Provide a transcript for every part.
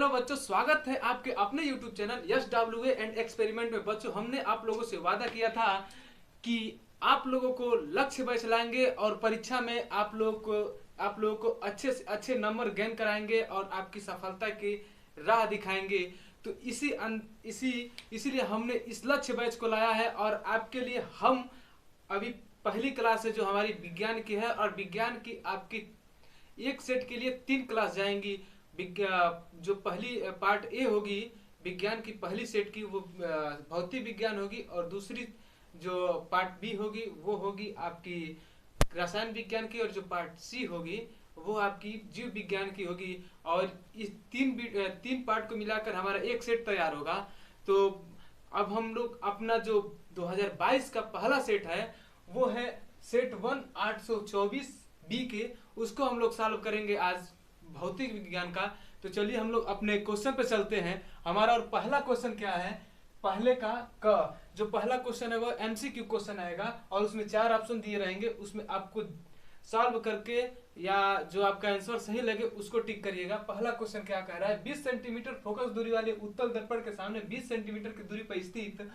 Hello बच्चों, स्वागत है आपके अपने YouTube channel yes W and experiment में। बच्चों, हमने आप लोगों से वादा किया था कि आप लोगों को लक्ष्य बैच लाएंगे और परीक्षा में आप लोगों को अच्छे से अच्छे नंबर गेन कराएंगे और आपकी सफलता की राह दिखाएंगे। तो इसीलिए हमने इस लक्ष्य बैच को लाया है और आपके लिए हम अभी पहली क्लास है जो हमारी विज्ञान की है, और विज्ञान की आपकी एक सेट के लिए 3 क्लास जाएंगी। जो पहली पार्ट ए होगी विज्ञान की पहली सेट की, वो भौतिक विज्ञान होगी, और दूसरी जो पार्ट बी होगी वो होगी आपकी रसायन विज्ञान की, और जो पार्ट सी होगी वो आपकी जीव विज्ञान की होगी। और इस तीन पार्ट को मिलाकर हमारा एक सेट तैयार होगा। तो अब हम लोग अपना जो 2022 का पहला सेट है वो है सेट 1 824 बी के, उसको हम लोग सॉल्व करेंगे आज, भौतिक विज्ञान का। तो चलिए हम लोग अपने क्वेश्चन पे चलते हैं हमारा। और पहला क्वेश्चन क्या है, पहले का जो पहला क्वेश्चन है वो एमसीक्यू क्वेश्चन आएगा, और उसमें 4 ऑप्शन दिए रहेंगे। उसमें आपको सॉल्व करके या जो आपका आंसर सही लगे उसको टिक करिएगा। पहला क्वेश्चन क्या कह रहा है, 20 सेंटीमीटर फोकस दूरी वाले उत्तल दर्पण के सामने 20 सेंटीमीटर की दूरी पर स्थित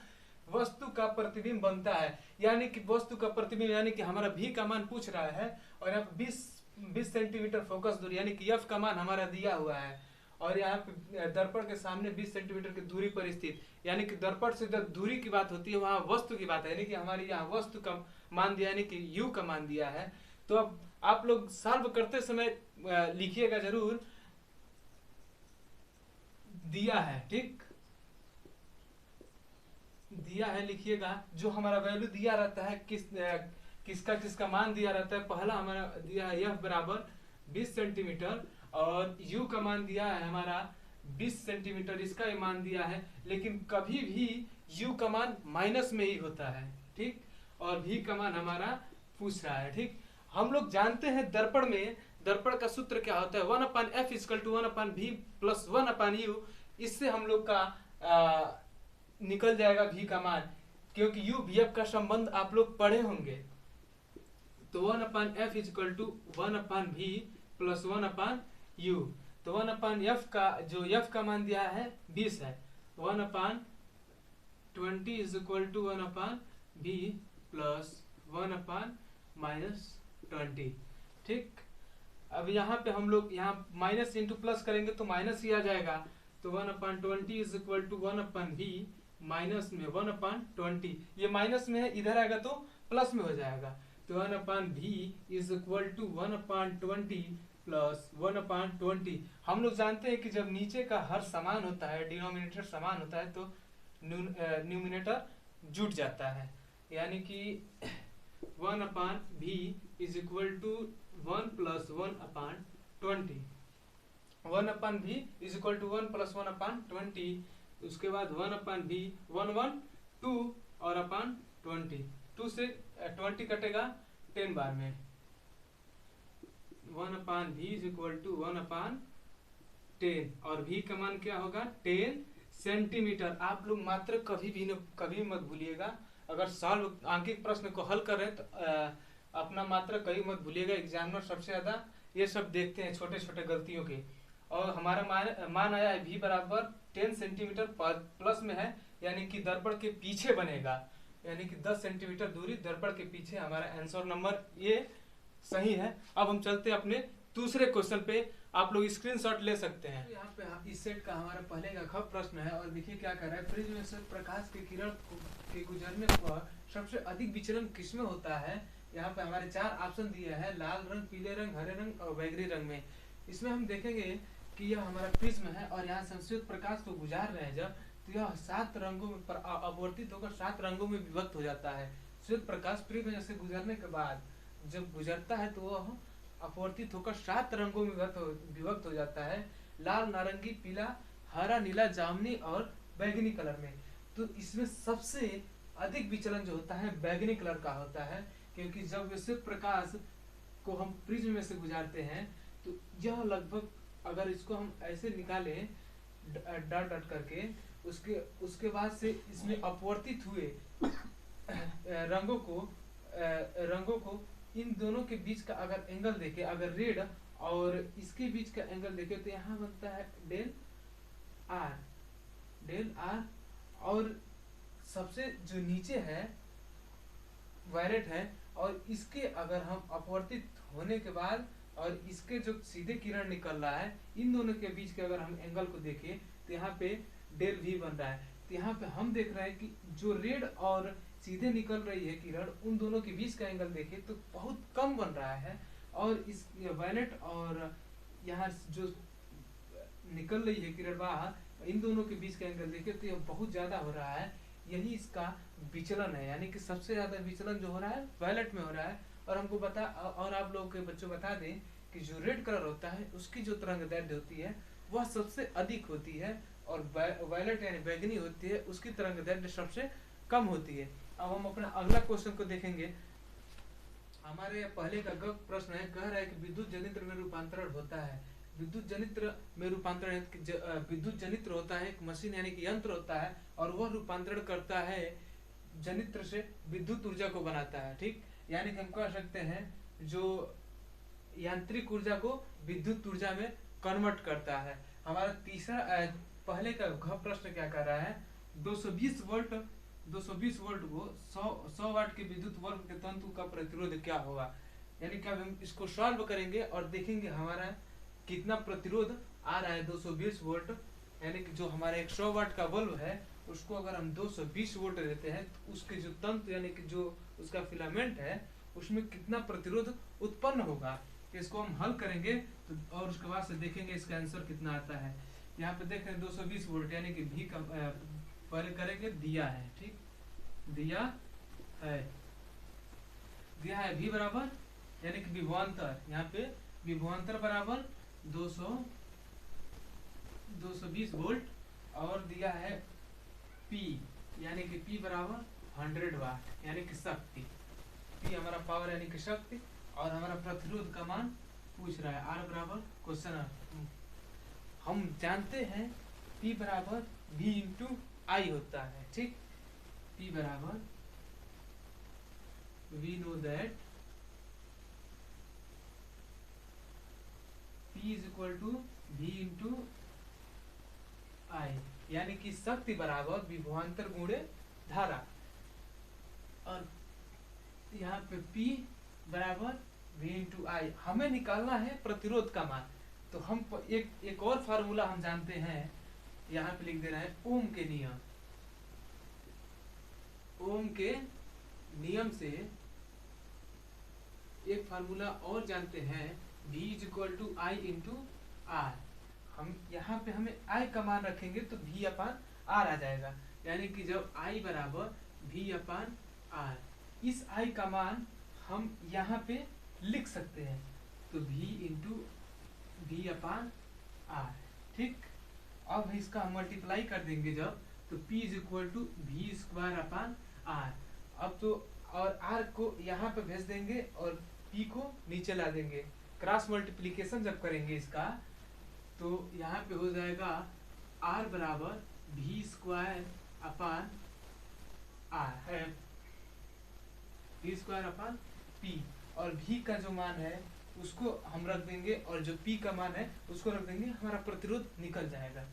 वस्तु का प्रतिबिंब बनता है। यानी कि वस्तु का प्रतिबिंब, यानी कि हमारा भी का मान पूछ रहा है, और यहाँ पे 20 सेंटीमीटर फोकस दूरी यानी कि एफ का मान हमारा दिया हुआ है, और यहाँ पे दर्पण के सामने 20 सेंटीमीटर की दूरी पर स्थित, यानी कि दर्पण से जब दूरी की बात होती है वहाँ वस्तु की बात है, यानी कि हमारी यहाँ वस्तु का मान दिया, यानी कि यू का मान दिया है। तो अब आप लोग सॉल्व करते समय लिखिएगा जरूर, दिया है, ठीक, दिया है लिखिएगा। जो हमारा वैल्यू दिया रहता है किसका मान दिया रहता है, पहला हमारा दिया है एफ बराबर 20 सेंटीमीटर, और यू का मान दिया है हमारा 20 सेंटीमीटर, इसका ही मान दिया है। लेकिन कभी भी यू का मान माइनस में ही होता है, ठीक, और भी का मान हमारा पूछ रहा है, ठीक। हम लोग जानते हैं दर्पण में, दर्पण का सूत्र क्या होता है, 1/f = 1/v + 1/u। इससे हम लोग का निकल जाएगा भी का मान, क्योंकि यू भी एफ का संबंध आप लोग पढ़े होंगे। तो 1/f = 1/v + 1/u। तो 1/f का जो f का मान दिया है 20 है, 1/20 = 1/v + 1/-20, ठीक। अब यहाँ पे हम लोग यहाँ माइनस इंटू प्लस करेंगे तो माइनस ही आ जाएगा। तो 1/20 = 1/v माइनस में 1/20, ये माइनस में है, इधर आएगा तो प्लस में हो जाएगा। तो 1/v = 1/20 + 1/20। हम लोग जानते हैं कि जब नीचे का हर समान होता है, डिनोमिनेटर समान होता है, तो न्यूमिनेटर जुट जाता है, यानी कि 1/v = 1 + 1/20, 1/v = 1 + 1/20। उसके बाद 1/v 1 1 2 और अपन 20, 2 से 20 कटेगा 10 बार में। 1/v = 1/10, और v का मान क्या होगा 10 सेंटीमीटर। आप लोग मात्र कभी मत भूलिएगा, अगर सॉल्व आंकिक प्रश्न को हल कर रहे हैं तो अपना मात्रा कभी मत भूलिएगा। एग्जामिनर सबसे ज्यादा ये सब देखते हैं, छोटे छोटे गलतियों के। और हमारा मान आया है v बराबर 10 सेंटीमीटर प्लस में है, यानी कि दर्पण के पीछे बनेगा, यानी कि 10 सेंटीमीटर दूरी दर्पण के पीछे। हमारा आंसर नंबर ये सही है। अब हम चलते हैं अपने दूसरे क्वेश्चन पे, आप लोग स्क्रीनशॉट ले सकते हैं। तो यहाँ पे इस सेट का हमारा पहले का ख प्रश्न है, और देखिए क्या कर रहा है, फ्रिज में से प्रकाश के किरण के गुजरने पर सबसे अधिक विचलन किसमें होता है। यहाँ पे हमारे 4 ऑप्शन दिए हैं, लाल रंग, पीले रंग, हरे रंग और बैगनी रंग में। इसमें हम देखेंगे कि यह हमारा प्रिज्म है, और यहाँ संश्लेषित प्रकाश को गुजार रहे हैं जब, तो यह 7 रंगों में अपवर्तित होकर 7 रंगों में विभक्त हो जाता है। श्वेत प्रकाश प्रिज्म से गुजरने के बाद जब गुजरता है तो वह अपवर्तित होकर 7 रंगों में विभक्त हो जाता है, लाल, नारंगी, पीला, हरा, नीला, जामुनी और बैगनी कलर में। तो इसमें सबसे अधिक विचलन जो होता है बैगनी कलर का होता है, क्योंकि जब श्वेत प्रकाश को हम प्रिज्म में से गुजारते हैं तो यह लगभग, अगर इसको हम ऐसे निकालें डॉट डॉट करके, उसके बाद से इसमें अपवर्तित हुए रंगों को इन दोनों के बीच का अगर एंगल देखें, अगर रेड और इसके बीच का एंगल देखें, तो यहाँ बनता है डेल आर, डेल आर। और सबसे जो नीचे है वायलेट है, और इसके अगर हम अपवर्तित होने के बाद और इसके जो सीधे किरण निकल रहा है, इन दोनों के बीच के अगर हम एंगल को देखें तो यहाँ पे डेल वी बन रहा है। तो यहाँ पे हम देख रहे हैं कि जो रेड और सीधे निकल रही है किरण, उन दोनों के बीच का एंगल देखें तो बहुत कम बन रहा है, और इस वायलेट और यहाँ जो निकल रही है किरण बाहर, इन दोनों के बीच का एंगल देखें तो यह बहुत ज्यादा हो रहा है। यही इसका विचलन है, यानी कि सबसे ज्यादा विचलन जो हो रहा है वायलेट में हो रहा है। और हमको बता, और आप लोगों के बच्चों बता दें कि जो रेड कलर होता है उसकी जो तरंगदैर्घ्य होती है वह सबसे अधिक होती है, और वायलेट यानी बैगनी होती है उसकी तरंगदैर्घ्य सबसे कम होती है। अब हम अपना अगला क्वेश्चन को देखेंगे। हमारे पहले का ग प्रश्न है, कह रहा है कि विद्युत जनित्र में रूपांतरण होता है। विद्युत जनित्र में रूपांतरण, विद्युत जनित्र होता है एक मशीन यानी कि यंत्र होता है, और वह रूपांतरण करता है जनित्र से विद्युत ऊर्जा को बनाता है। ठीक, यानी कि हम कह सकते हैं जो यांत्रिक ऊर्जा को विद्युत ऊर्जा में कन्वर्ट करता है। हमारा तीसरा पहले का घ प्रश्न क्या कर रहा है, 220 वोल्ट को 100 वाट के विद्युत वर्ग के तंतु का प्रतिरोध क्या होगा। यानी कि हम इसको सॉल्व करेंगे और देखेंगे हमारा कितना प्रतिरोध आ रहा है। 220 वोल्ट यानी कि जो हमारा 100 वाट का बल्ब है उसको अगर हम 220 वोल्ट देते हैं तो उसके जो तंतु यानी कि जो उसका फिलामेंट है उसमें कितना प्रतिरोध उत्पन्न होगा। इसको हम हल करेंगे तो, और उसके बाद से देखेंगे इसका आंसर कितना आता है। यहाँ पे देख रहे हैं 220 वोल्ट यानी कि भी का पहले करेंगे, दिया है। ठीक, दिया है भी बराबर यानी कि विभवांतर, यहाँ पे विभवांतर बराबर 220 वोल्ट, और दिया है P यानी कि P बराबर 100 वाट यानी कि शक्ति। P हमारा पावर यानी कि शक्ति, और हमारा प्रतिरोध का मान पूछ रहा है। R बराबर क्वेश्चन हम जानते हैं P बराबर V इंटू I होता है। ठीक, P बराबर we know that P is equal to V into I, यानी कि शक्ति बराबर विभवांतर गुणे धारा, और यहाँ पे P बराबर V into I। हमें निकालना है प्रतिरोध का मान। तो हम एक और फार्मूला हम जानते हैं, यहाँ पे लिख दे रहे हैं ओम के नियम। ओम के नियम से एक फार्मूला और जानते हैं, V is equal to I into R. हम यहाँ पे हमें I का मान रखेंगे तो V अपान R आ जाएगा, यानी कि जब I बराबर V अपान R, इस I का मान हम यहाँ पे लिख सकते हैं तो V इंटू V अपान R। ठीक, अब इसका हम मल्टीप्लाई कर देंगे जब, तो P is equal to V square upon R। अब तो और R को यहाँ पे भेज देंगे और P को नीचे ला देंगे। क्रॉस मल्टीप्लिकेशन जब करेंगे इसका तो यहाँ पे हो जाएगा R बराबर V स्क्वायर अपान R है, V स्क्वायर अपान P, और V का जो मान है उसको हम रख देंगे और जो P का मान है उसको रख देंगे, हमारा प्रतिरोध निकल जाएगा।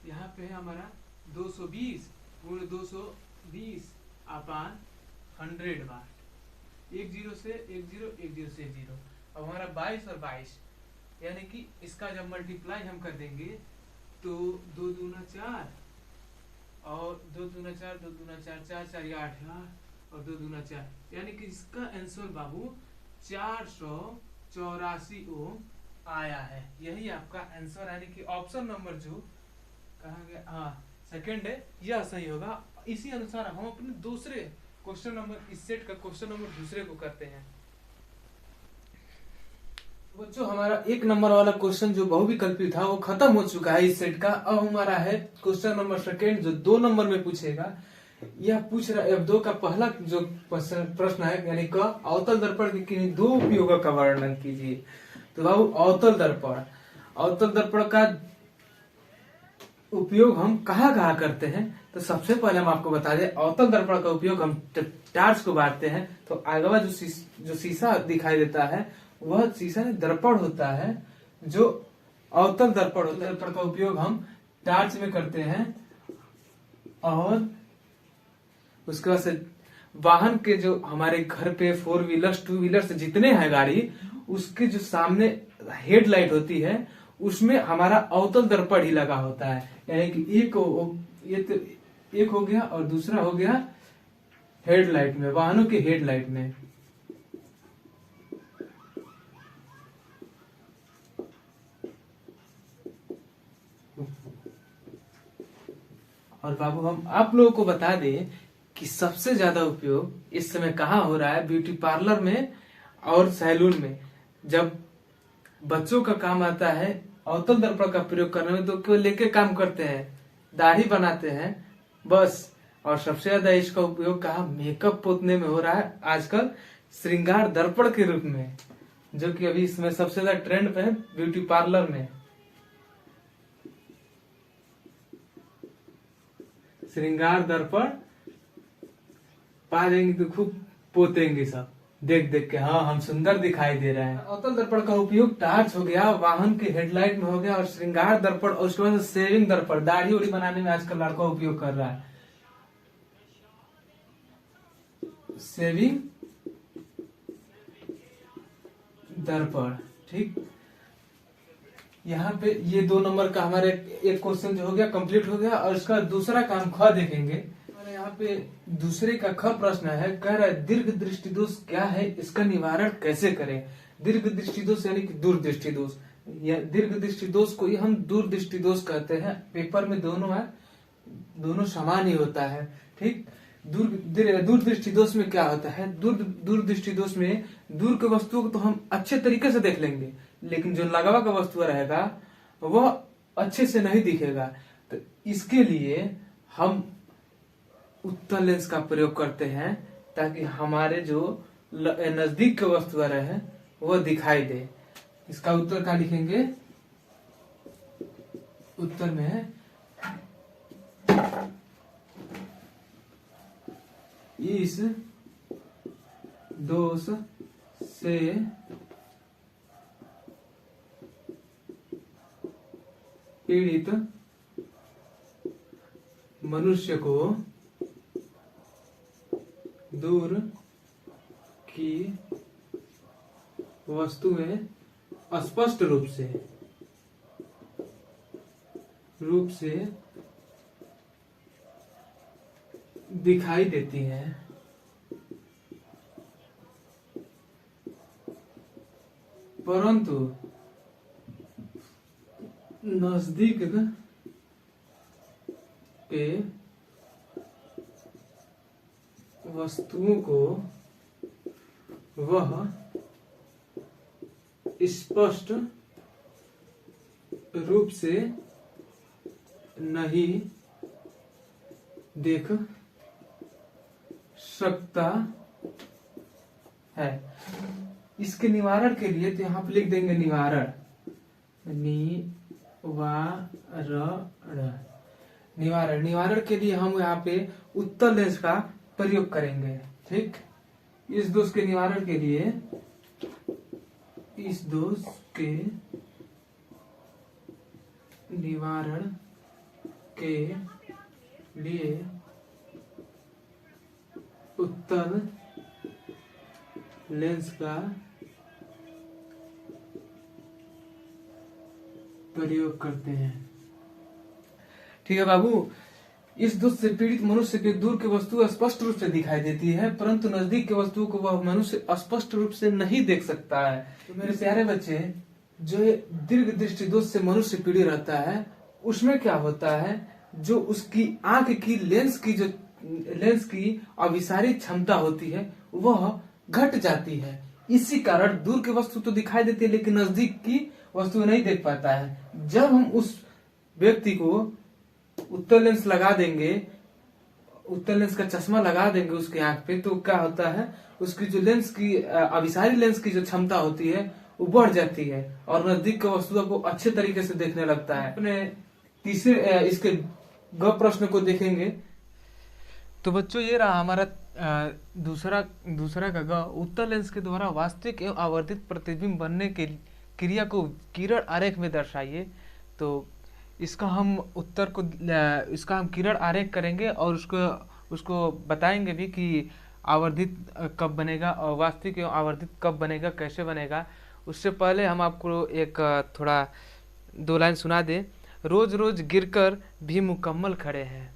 यहाँ पे है हमारा 220 गुणे 220 अपान 100 वाट, 10 से 10 से 0। अब हमारा 22 और 22 यानी कि इसका जब मल्टीप्लाई हम कर देंगे तो 2 दूना 4 और 2 दूना 4 2 दूना 4 4 4 8 और 2 दूना 4, यानी कि इसका आंसर बाबू 484 ओम आया है। यही आपका आंसर, यानी कि ऑप्शन नंबर जो कहा गया, हाँ सेकंड है, यह सही होगा। इसी अनुसार हम अपने दूसरे क्वेश्चन नंबर, इस सेट का क्वेश्चन नंबर दूसरे को करते हैं। बच्चों हमारा 1 नंबर वाला क्वेश्चन जो बहुविकल्पी था वो खत्म हो चुका है इस सेट का। अब हमारा है क्वेश्चन नंबर सेकंड जो 2 नंबर में पूछेगा। यह पूछ रहा है, अब 2 का पहला जो प्रश्न है, यानी कि अवतल दर्पण के किन्हीं 2 उपयोगों का वर्णन कीजिए। तो बाबू अवतल दर्पण का उपयोग हम कहाँ करते हैं, तो सबसे पहले हम आपको बता दें अवतल दर्पण का उपयोग हम टार्च को बांटते हैं। तो आगवा जो शीशा दिखाई देता है वह शीशा दर्पण होता है, जो अवतल दर्पण होता है। दर्पण का उपयोग हम टार्च में करते हैं, और उसके बाद से वाहन के जो हमारे घर पे 4 व्हीलर्स 2 व्हीलर्स जितने हैं गाड़ी, उसके जो सामने हेडलाइट होती है उसमें हमारा अवतल दर्पण ही लगा होता है। यानी कि एक हो गया और दूसरा हो गया हेडलाइट में, वाहनों के हेडलाइट में। और बाबू हम आप लोगों को बता दें कि सबसे ज्यादा उपयोग इस समय कहाँ हो रहा है, ब्यूटी पार्लर में और सैलून में। जब बच्चों का काम आता है अवतल दर्पण का प्रयोग करने में, तो केवल लेके काम करते हैं, दाढ़ी बनाते हैं बस। और सबसे ज्यादा इसका उपयोग कहाँ, मेकअप पोतने में हो रहा है आजकल, श्रृंगार दर्पण के रूप में, जो कि अभी इसमें सबसे ज्यादा ट्रेंड पे है ब्यूटी पार्लर में। श्रृंगार दर्पण पा देंगे तो खूब पोतेंगे सब, देख देख के, हाँ हम सुंदर दिखाई दे रहे हैं। अवतल दर्पण का उपयोग टार्च हो गया, वाहन के हेडलाइट में हो गया, और श्रृंगार दर्पण, और उसके बाद सेविंग दर्पण, दाढ़ी उड़ी बनाने में आजकल लड़का उपयोग कर रहा है। सेविंग दर्पण, ठीक। यहाँ पे ये 2 नंबर का हमारे एक क्वेश्चन जो हो गया कंप्लीट हो गया। और इसका दूसरा काम ख देखेंगे। हमारे यहाँ पे दूसरे का ख प्रश्न है, कह रहा है दीर्घ दृष्टि दोष क्या है, इसका निवारण कैसे करें। दीर्घ दृष्टि दोष यानी कि दूरदृष्टि दोष, या दीर्घ दृष्टि दोष को ही हम दूरदृष्टि दोष कहते हैं। पेपर में दोनों है, दोनों समान ही होता है, ठीक। दूरदृष्टि दोष में क्या होता है, दूरदृष्टि दोष में दूर के वस्तुओं को तो हम अच्छे तरीके से देख लेंगे, लेकिन जो लगवा का वस्तु रहेगा वह अच्छे से नहीं दिखेगा। तो इसके लिए हम उत्तल लेंस का प्रयोग करते हैं, ताकि हमारे जो नजदीक के वस्तु रहे वह दिखाई दे। इसका उत्तर क्या लिखेंगे, उत्तर में है इस दोष से पीड़ित मनुष्य को दूर की वस्तुएं स्पष्ट रूप से दिखाई देती हैं, परंतु नजदीक के वस्तुओं को वह स्पष्ट रूप से नहीं देख सकता है। इसके निवारण के लिए तो यहाँ पे लिख देंगे निवारण, निवारण के लिए हम यहाँ पे उत्तल लेंस का प्रयोग करेंगे, ठीक। इस दोष के निवारण के लिए, इस दोष के निवारण के लिए उत्तल लेंस का प्रयोग करते हैं, ठीक है बाबू। इस दोष से पीड़ित मनुष्य के दूर की वस्तु स्पष्ट रूप से दिखाई देती है, परंतु नजदीक के वस्तु को वह मनुष्य स्पष्ट रूप से नहीं देख सकता है। तो मेरे प्यारे बच्चे, जो दीर्घ दृष्टि दोष से मनुष्य पीड़ित रहता है, उसमें क्या होता है, जो उसकी आंख की लेंस की अभिसारी क्षमता होती है वह घट जाती है। इसी कारण दूर की वस्तु तो दिखाई देती है, लेकिन नजदीक की वस्तु नहीं देख पाता है। जब हम उस व्यक्ति को उत्तल लेंस लगा देंगे, उत्तल लेंस का चश्मा लगा देंगे उसकी आंख पे, तो क्या होता है, उसकी जो लेंस की अभिसारी लेंस की जो क्षमता होती है वो बढ़ जाती है, और नजदीक के वस्तुओं को अच्छे तरीके से देखने लगता है। अपने तीसरे इसके ग प्रश्न को देखेंगे। तो बच्चों, ये रहा हमारा दूसरा का ग। उत्तल लेंस के द्वारा वास्तविक एवं आवर्धित प्रतिबिंब बनने के क्रिया को किरण आरेख में दर्शाइए। तो इसका हम उत्तर को इसका हम किरण आरेख करेंगे और उसको उसको बताएंगे भी कि आवर्धित कब बनेगा और वास्तविक एवं आवर्धित कब बनेगा, कैसे बनेगा। उससे पहले हम आपको एक थोड़ा दो लाइन सुना दें। रोज रोज गिरकर भी मुकम्मल खड़े हैं,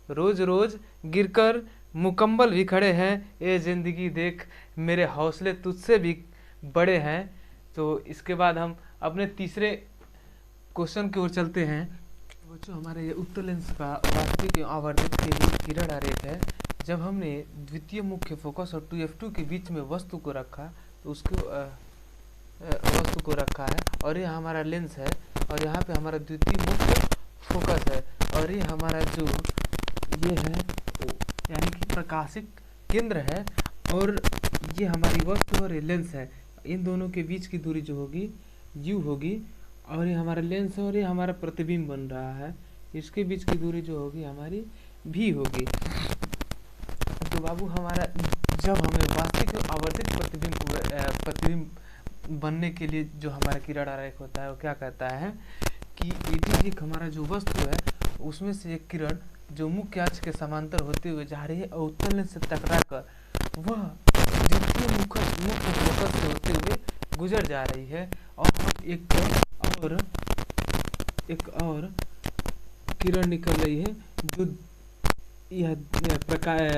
रोज रोज गिरकर मुकम्मल भी खड़े हैं, ये ज़िंदगी देख मेरे हौसले तुझसे भी बड़े हैं। तो इसके बाद हम अपने तीसरे क्वेश्चन की ओर चलते हैं। बच्चों, हमारे ये उत्तर लेंस का वास्तविक एवं आवर्धित के लिए किरण आरेख है। जब हमने द्वितीय मुख्य फोकस और 2f2 के बीच में वस्तु को रखा, तो उसको वस्तु को रखा है और ये हमारा लेंस है और यहाँ पे हमारा द्वितीय मुख्य फोकस है और ये हमारा जो ये है यानी कि प्रकाशिक केंद्र है और ये हमारी वस्तु और ये लेंस है। इन दोनों के बीच की दूरी जो होगी u होगी और ये हमारा लेंस है और ये हमारा प्रतिबिंब बन रहा है, इसके बीच की दूरी जो होगी हमारी v होगी। तो बाबू हमारा जब हमें वास्तविक आवर्धित प्रतिबिंब बनने के लिए जो हमारा किरण आरेख होता है वो क्या कहता है कि एक हमारा जो वस्तु है उसमें से एक किरण जो मुख्य अक्ष के समांतर होते हुए जा रही है और उत्तल लेंस से टकराकर वह द्वितीय मुख्य फोकस से होते हुए गुजर जा रही है और हम एक और किरण निकल रही है जो यह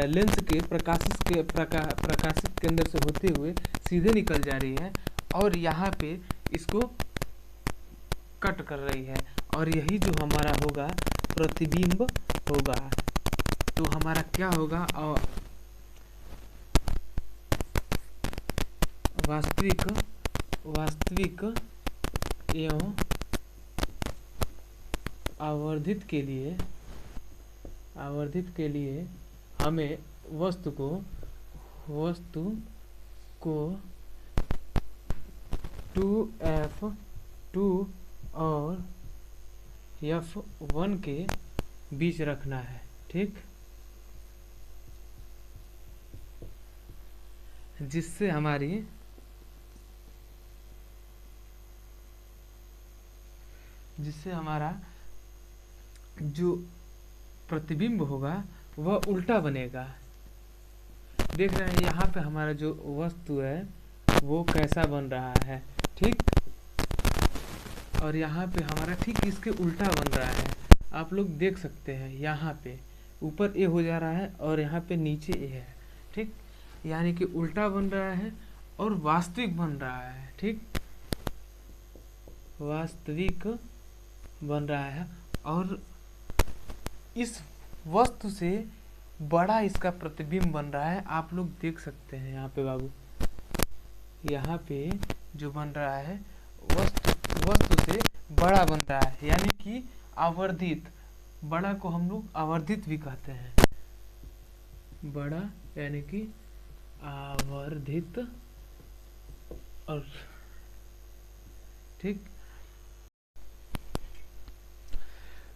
लेंस के प्रकाशित केंद्र से होते हुए सीधे निकल जा रही है और यहाँ पे इसको कट कर रही है और यही जो हमारा होगा प्रतिबिंब होगा। तो हमारा क्या होगा वास्तविक एवं आवर्धित के लिए हमें वस्तु को 2f2 और f1 के बीच रखना है, ठीक, जिससे हमारा जो प्रतिबिंब होगा वह उल्टा बनेगा। देख रहे हैं यहाँ पे हमारा जो वस्तु है वो कैसा बन रहा है, ठीक, और यहाँ पे हमारा ठीक इसके उल्टा बन रहा है। आप लोग देख सकते हैं यहाँ पे ऊपर ए हो जा रहा है और यहाँ पे नीचे ए है, ठीक, यानी कि उल्टा बन रहा है और वास्तविक बन रहा है, ठीक, वास्तविक बन रहा है और इस वस्तु से बड़ा इसका प्रतिबिंब बन रहा है। आप लोग देख सकते हैं यहाँ पे बाबू, यहाँ पे जो बन रहा है वस्तु से बड़ा बन रहा है, यानी कि आवर्धित। बड़ा को हम लोग आवर्धित भी कहते हैं, बड़ा यानी कि आवर्धित, और ठीक।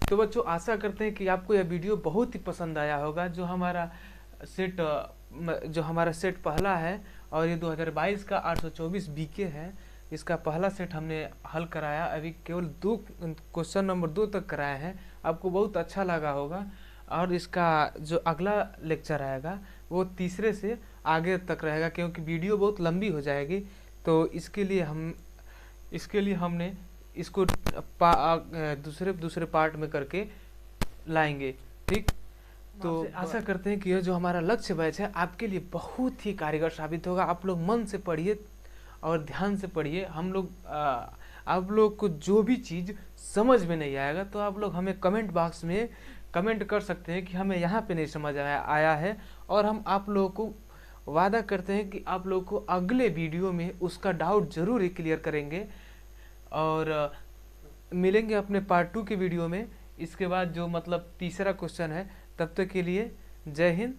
तो बच्चों, आशा करते हैं कि आपको यह वीडियो बहुत ही पसंद आया होगा। जो हमारा सेट पहला है और ये 2022 का 824 बीके है, इसका पहला सेट हमने हल कराया। अभी केवल क्वेश्चन नंबर 2 तक कराए हैं। आपको बहुत अच्छा लगा होगा और इसका जो अगला लेक्चर आएगा वो तीसरे से आगे तक रहेगा, क्योंकि वीडियो बहुत लंबी हो जाएगी। तो इसके लिए हमने इसको दूसरे पार्ट में करके लाएंगे, ठीक। तो आशा करते हैं कि यह जो हमारा लक्ष्य बैच है आपके लिए बहुत ही कारगर साबित होगा। आप लोग मन से पढ़िए और ध्यान से पढ़िए। आप लोग को जो भी चीज़ समझ में नहीं आएगा तो आप लोग हमें कमेंट बॉक्स में कमेंट कर सकते हैं कि हमें यहाँ पे नहीं समझ आया है, और हम आप लोगों को वादा करते हैं कि आप लोग को अगले वीडियो में उसका डाउट ज़रूर ही क्लियर करेंगे और मिलेंगे अपने पार्ट 2 के वीडियो में। इसके बाद जो मतलब तीसरा क्वेश्चन है, तब तक के लिए जय हिंद।